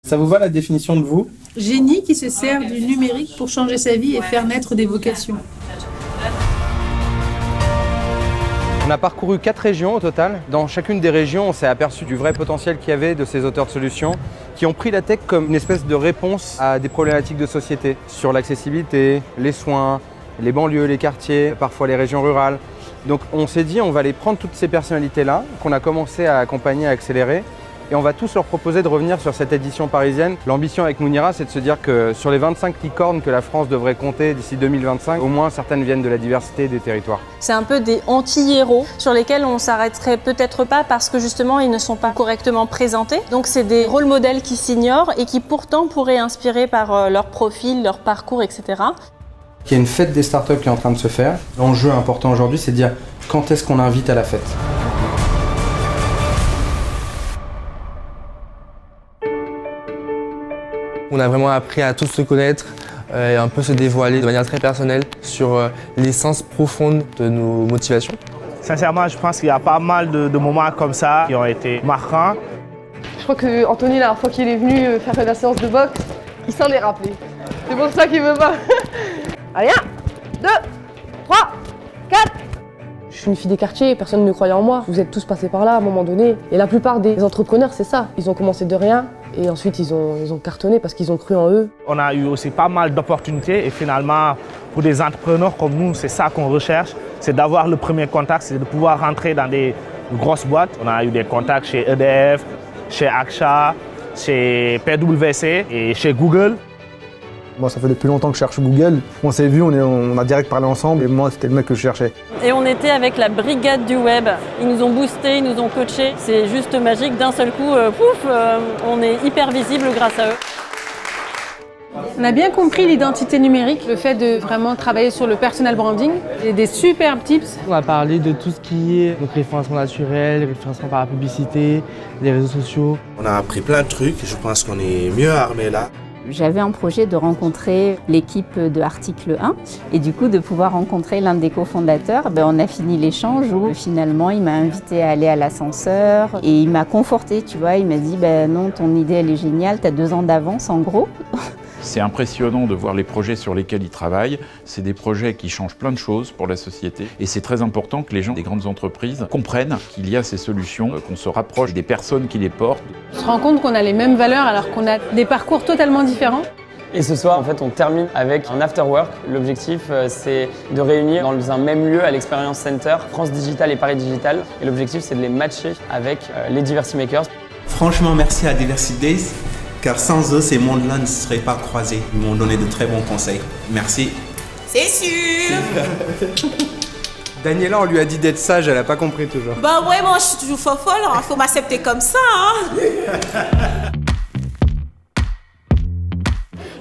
Ça vous va la définition de vous? Génie qui se sert du numérique pour changer sa vie et faire naître des vocations. On a parcouru 4 régions au total. Dans chacune des régions, on s'est aperçu du vrai potentiel qu'il y avait de ces auteurs de solutions qui ont pris la tech comme une espèce de réponse à des problématiques de société sur l'accessibilité, les soins, les banlieues, les quartiers, parfois les régions rurales. Donc on s'est dit on va aller prendre toutes ces personnalités-là qu'on a commencé à accompagner, à accélérer et on va tous leur proposer de revenir sur cette édition parisienne. L'ambition avec Mounira, c'est de se dire que sur les 25 licornes que la France devrait compter d'ici 2025, au moins certaines viennent de la diversité des territoires. C'est un peu des anti-héros sur lesquels on s'arrêterait peut-être pas parce que justement ils ne sont pas correctement présentés. Donc c'est des rôles modèles qui s'ignorent et qui pourtant pourraient inspirer par leur profil, leur parcours, etc. Il y a une fête des startups qui est en train de se faire. L'enjeu important aujourd'hui, c'est de dire quand est-ce qu'on invite à la fête. On a vraiment appris à tous se connaître et un peu se dévoiler de manière très personnelle sur l'essence profonde de nos motivations. Sincèrement, je pense qu'il y a pas mal de moments comme ça qui ont été marquants. Je crois que Anthony, la dernière fois qu'il est venu faire la séance de boxe, il s'en est rappelé. C'est pour ça qu'il veut pas. Allez, 1, 2, 3, 4. Je suis une fille des quartiers, personne ne croyait en moi. Vous êtes tous passés par là à un moment donné. Et la plupart des entrepreneurs, c'est ça. Ils ont commencé de rien et ensuite ils ont cartonné parce qu'ils ont cru en eux. On a eu aussi pas mal d'opportunités et finalement, pour des entrepreneurs comme nous, c'est ça qu'on recherche. C'est d'avoir le premier contact, c'est de pouvoir rentrer dans des grosses boîtes. On a eu des contacts chez EDF, chez AXA, chez PwC et chez Google. Moi, ça fait depuis longtemps que je cherche Google. On s'est vu, on a direct parlé ensemble et moi, c'était le mec que je cherchais. Et on était avec la brigade du web. Ils nous ont boostés, ils nous ont coachés. C'est juste magique. D'un seul coup, on est hyper visible grâce à eux. On a bien compris l'identité numérique, le fait de vraiment travailler sur le personal branding et des superbes tips. On a parlé de tout ce qui est donc référencement naturel, référencement par la publicité, les réseaux sociaux. On a appris plein de trucs et je pense qu'on est mieux armé là. J'avais un projet de rencontrer l'équipe de Article 1 et du coup de pouvoir rencontrer l'un des cofondateurs. On a fini l'échange où finalement il m'a invité à aller à l'ascenseur et il m'a conforté, tu vois. Il m'a dit non, ton idée elle est géniale, tu as 2 ans d'avance en gros. C'est impressionnant de voir les projets sur lesquels ils travaillent. C'est des projets qui changent plein de choses pour la société. Et c'est très important que les gens des grandes entreprises comprennent qu'il y a ces solutions, qu'on se rapproche des personnes qui les portent. On se rend compte qu'on a les mêmes valeurs alors qu'on a des parcours totalement différents. Et ce soir, en fait, on termine avec un after work. L'objectif, c'est de réunir dans un même lieu à l'Experience Center France Digital et Paris Digital. Et l'objectif, c'est de les matcher avec les Diversity Makers. Franchement, merci à Diversity Days. Car sans eux, ces mondes-là ne se seraient pas croisés. Ils m'ont donné de très bons conseils. Merci. C'est sûr. Daniela, on lui a dit d'être sage, elle n'a pas compris toujours. Bah ouais, moi je suis toujours folle, il faut m'accepter comme ça.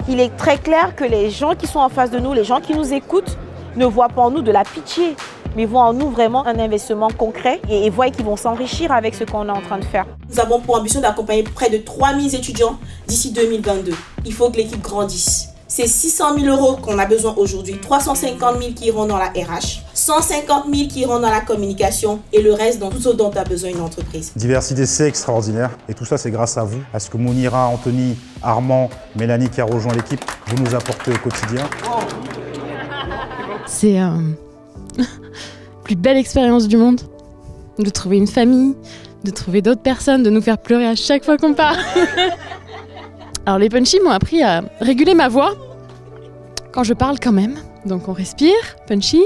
Il est très clair que les gens qui sont en face de nous, les gens qui nous écoutent, ne voient pas en nous de la pitié, mais voient en nous vraiment un investissement concret et voient qu'ils vont s'enrichir avec ce qu'on est en train de faire. Nous avons pour ambition d'accompagner près de 3000 étudiants d'ici 2022. Il faut que l'équipe grandisse. C'est 600 000 € qu'on a besoin aujourd'hui, 350 000 qui iront dans la RH, 150 000 qui iront dans la communication et le reste dans tout ce dont a besoin une entreprise. Diversité, c'est extraordinaire et tout ça, c'est grâce à vous, à ce que Mounira, Anthony, Armand, Mélanie qui a rejoint l'équipe, vous nous apportez au quotidien. C'est la plus belle expérience du monde, de trouver une famille, de trouver d'autres personnes, de nous faire pleurer à chaque fois qu'on parle. Alors les punchy m'ont appris à réguler ma voix quand je parle quand même. Donc on respire, punchy,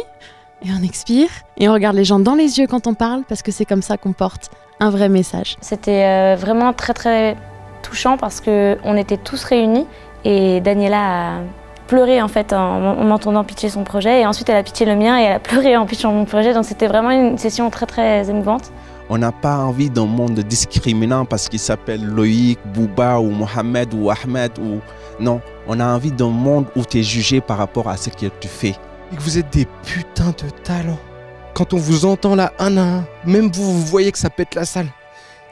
et on expire. Et on regarde les gens dans les yeux quand on parle parce que c'est comme ça qu'on porte un vrai message. C'était vraiment très très touchant parce qu'on était tous réunis et Daniela a pleuré en fait en m'entendant pitcher son projet et ensuite elle a pitché le mien et elle a pleuré en pitchant mon projet. Donc c'était vraiment une session très très émouvante. On n'a pas envie d'un monde discriminant parce qu'il s'appelle Loïc, Bouba ou Mohamed ou Ahmed ou... Non, on a envie d'un monde où tu es jugé par rapport à ce que tu fais. Et que vous êtes des putains de talents. Quand on vous entend là, un à un, même vous, vous voyez que ça pète la salle.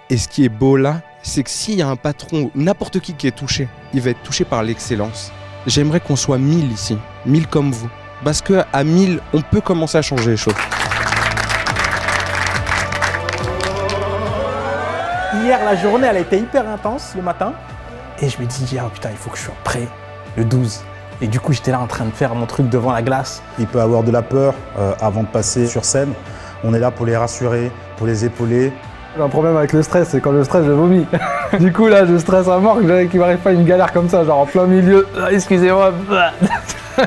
Et ce qui est beau là, c'est que s'il y a un patron, n'importe qui est touché, il va être touché par l'excellence. J'aimerais qu'on soit 1000 ici, 1000 comme vous. Parce qu'à 1000, on peut commencer à changer les choses. Hier, la journée, elle a été hyper intense le matin. Et je me dis, oh putain, il faut que je sois prêt le 12. Et du coup, j'étais là en train de faire mon truc devant la glace. Il peut avoir de la peur avant de passer sur scène. On est là pour les rassurer, pour les épauler. J'ai un problème avec le stress, c'est quand je stresse, je vomis. Du coup, là, je stresse à mort, qu'il m'arrive pas une galère comme ça, genre en plein milieu. Excusez-moi.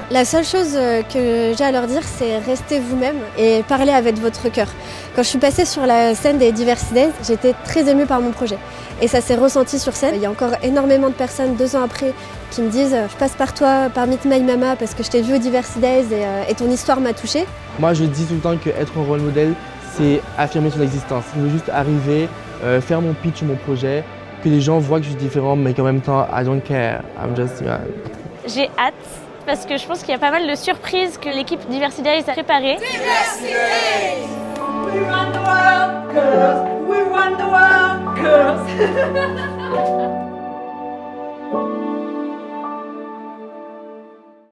La seule chose que j'ai à leur dire, c'est rester vous-même et parler avec votre cœur. Quand je suis passée sur la scène des Diversity Days, j'étais très émue par mon projet. Et ça s'est ressenti sur scène. Il y a encore énormément de personnes, 2 ans après, qui me disent « Je passe par toi, par Meet My Mama, parce que je t'ai vu aux Diversity Days et ton histoire m'a touchée. » Moi, je dis tout le temps qu'être un rôle modèle, c'est affirmer son existence. Je veux juste arriver, faire mon pitch, mon projet, que les gens voient que je suis différent, mais qu'en même temps, I don't care, I'm just... J'ai hâte, parce que je pense qu'il y a pas mal de surprises que l'équipe Diversity Days a préparées. Diversity Days! We run the world, girls! We run the world, girls!